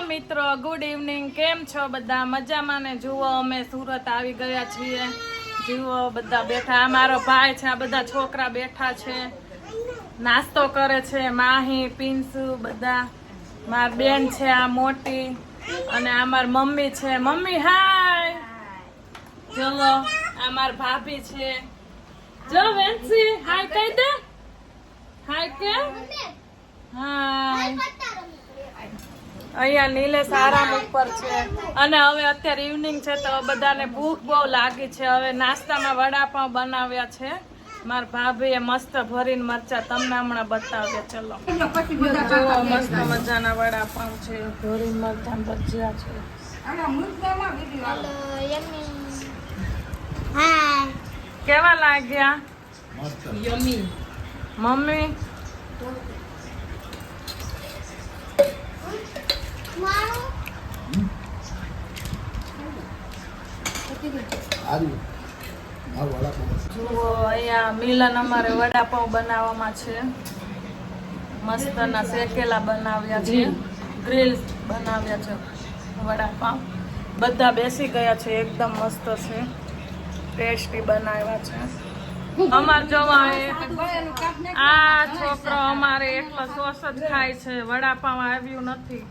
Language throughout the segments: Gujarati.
મિત્રો, ગુડ ઇવનિંગ. કેમ છો બધા? મજામાં ને? જુઓ અમે સુરત આવી ગયા છીએ. જુઓ બધા બેઠા. આ મારો ભાઈ છે, આ બધા છોકરા બેઠા છે, નાસ્તો કરે છે. માહી, પિન્સુ બધા. મારી બેન છે આ મોટી, અને આ મારી મમ્મી છે. મમ્મી હાય. ચલો આ મારી ભાભી છે. જો વેન્સી હાય કહી દે. હાય કે હાય. અહીંયા નીલેશ આરામ ઉપર છે, અને હવે અત્યારે ઇવનિંગ છે તો બધાને ભૂખ બહુ લાગી છે. હવે નાસ્તામાં વડાપાઉં બનાવ્યા છે મારા ભાભીએ, મસ્ત ભરીને મરચા. તમને હમણાં બતાવ્યા. ચલો જોવો, મસ્ત મજાના વડાપાઉં છે, ભરીને મરચા ભજીયા છે. કેવા લાગ્યા? યમી. મમ્મી જુઓ અહીંયા મિલન અમારે વડાપાઉં બનાવવામાં છે. મસ્તના શેકેલા બનાવ્યા છે, ગ્રીલ બનાવ્યા છે વડાપાઉં. બધા બેસી ગયા છે, એકદમ મસ્ત છે, ટેસ્ટી બનાવ્યા છે. અમારે જોવા આ છોકરો અમારે એકલો સોસ જ ખાય છે, વડાપાઉં આવ્યું નથી.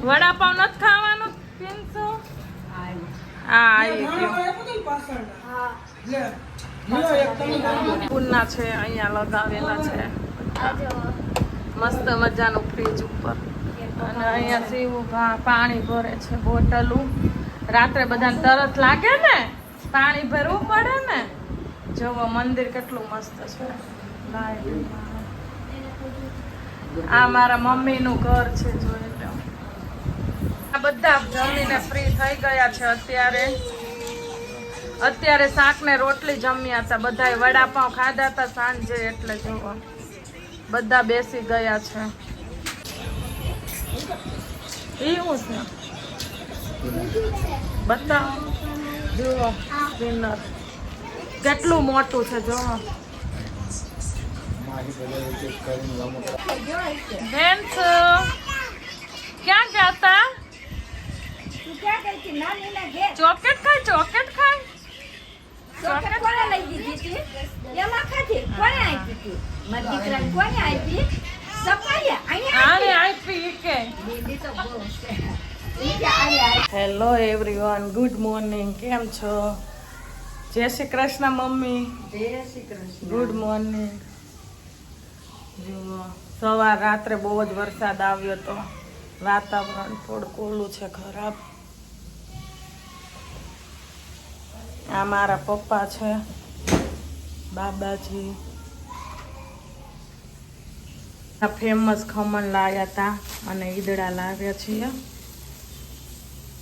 વડાપાઉં નથી ખાવાનું પિન્સુ? હા પુન્ના છે, અહીંયા લગાવેલા છે મસ્ત મજાનું ફ્રીજ ઉપર. અને અહીંયા શિવ પાણી ભરે છે, બોટલું. રાત્રે બધાને તરસ લાગે ને, પાણી ભરવું પડે ને. જોવો મંદિર કેટલું મસ્ત છે. આ મારા મમ્મીનું ઘર છે, જોઈ લો. આ બધા જમીને ફ્રી થઈ ગયા છે. અત્યારે શાક ને રોટલી જમ્યા હતા. બધાએ વડાપાઉં ખાધા હતા સાંજે, એટલે જોવો બધા બેસી ગયા છે. એવું છે, બતાવો. જુઓ ડિનર કેટલું મોટું છે. જોવો બેન ક્યાં ગયા હતા? ચોકલેટ ખાય, ચોકલેટ ખાય. ચોકલેટ કોને લઈ દીધી હતી? એમાં ખાધી. કોને આપી હતી? મારી દીકરાને કોને આપી? સફાયા આને આપી કે. Hello everyone, good morning. કેમ છો? જય શ્રી કૃષ્ણ મમ્મી. જય શ્રી કૃષ્ણ. Good morning. જુઓ સવાર રાત્રે બહુ જ વરસાદ આવ્યો હતો. વાતાવરણ થોડું કોલું છે, ખરાબ. આ મારા પપ્પા છે, બાબાજી. આ ફેમસ ખમણ લાવ્યા હતા અને ઈદડા લાવ્યા છીએ.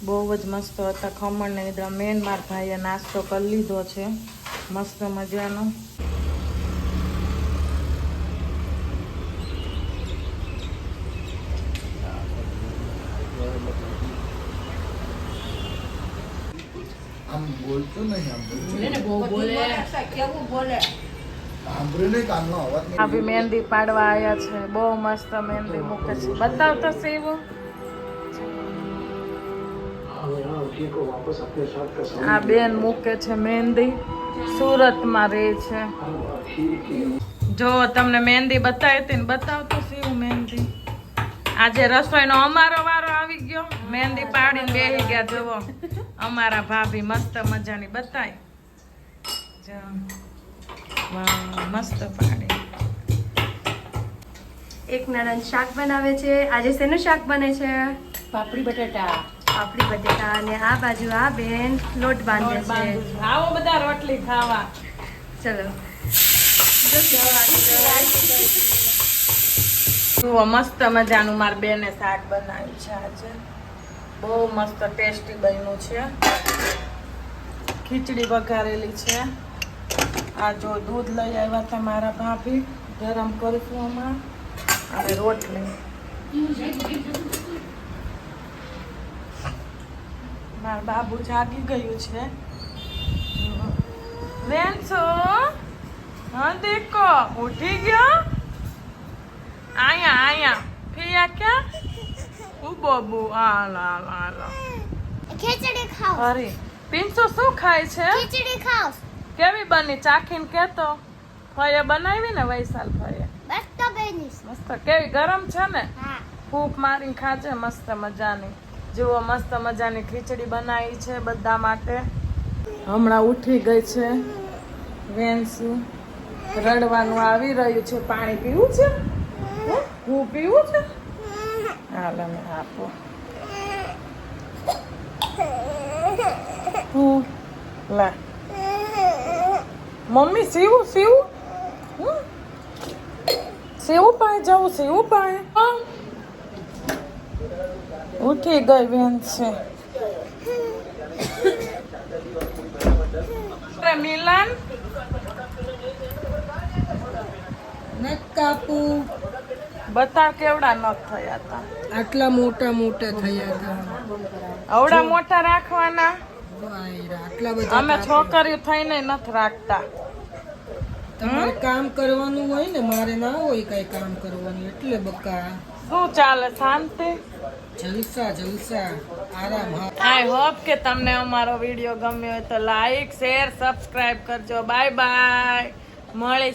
બહુ જ મસ્ત હતા ખમણ ને ઈદડા. મેન મારા ભાઈએ નાસ્તો કરી લીધો છે મસ્ત મજાનો. અભી મહેંદી પાડવા આવ્યા છે. બહુ મસ્ત મહેંદી મૂકે છે. બતાવતો શિવ. આ બેન મૂકે છે મહેંદી, સુરતમાં રહે છે. જો તમને મહેંદી બતાવી હતી ને, બતાવતો શિવ મહેંદી. આજે રસોઈનો અમારો વારો આવી ગયો. મહેંદી પાડીને બેસી ગયા. જોવો અમારા ભાભી મસ્ત મજાની બતાવી. મસ્ત પાડી. એક નણંદ શાક બનાવે છે. આજે શેનું શાક બને છે? પાપડી બટાટા. પાપડી બટેટા. અને આ બાજુ આ બેન લોટ બાંધે છે. આવો બધા રોટલી ખાવા. ચલો જુઓ મસ્ત મજાનું મારી બેને શાક બનાવ્યું છે આજે. બહુ મસ્ત ટેસ્ટી બન્યું છે. ખીચડી વઘારેલી છે. આ જો દૂધ લઈ આવ્યા હતા મારા ભાભી, ગરમ કરીશું હમણાં. અને રોટલી. મારા બાબુ જાગી ગયું છે. વેન્સો હા દેખો ઉઠી ગયો. આયા ફિયા ક્યાં બાબુ હાલો હાલો હાલો ખીચડી ખાવ અરે પિન્સુ શું ખાય છે ખીચડી ખાવ કેવી બની ચાખીને કેતો ફઈએ બનાવી ને વૈશાલ ફઈએ બસ તો બેનીશ મસ્ત કેવી ગરમ છે ને હા ફૂંક મારીને ખાજે મસ્ત મજાની જુઓ મસ્ત મજાની ખીચડી બનાવી છે બધા માટે હમણાં ઉઠી ગઈ છે વેન્સુ રડવાનું આવી રહ્યું છે પાણી પીવું છે હે? હું પીવું છે હાલ અમે આપો હું લે મમ્મી સીવું સીવું હમ? સીવું પાય જવું સીવું પાય ઉઠી ગઈ બેન છે મિલાન કાપુ બતાવ કેવડા નખ થયા હતા આટલા મોટા મોટા થયા હતા આવડા મોટા રાખવાના આટલા બધા અમે છોકરીઓ થઈને નથી રાખતા તમારે કામ કરવાનું હોય ને મારે ના હોય કઈ કામ કરવાનું એટલે બકા શું ચાલે શાંતિ જલસા જલસા આરામ હા આઈ હોપ કે તમને અમારો વિડીયો ગમ્યો હોય તો લાઈક શેર સબસ્ક્રાઇબ કરજો બાય બાય મળીશું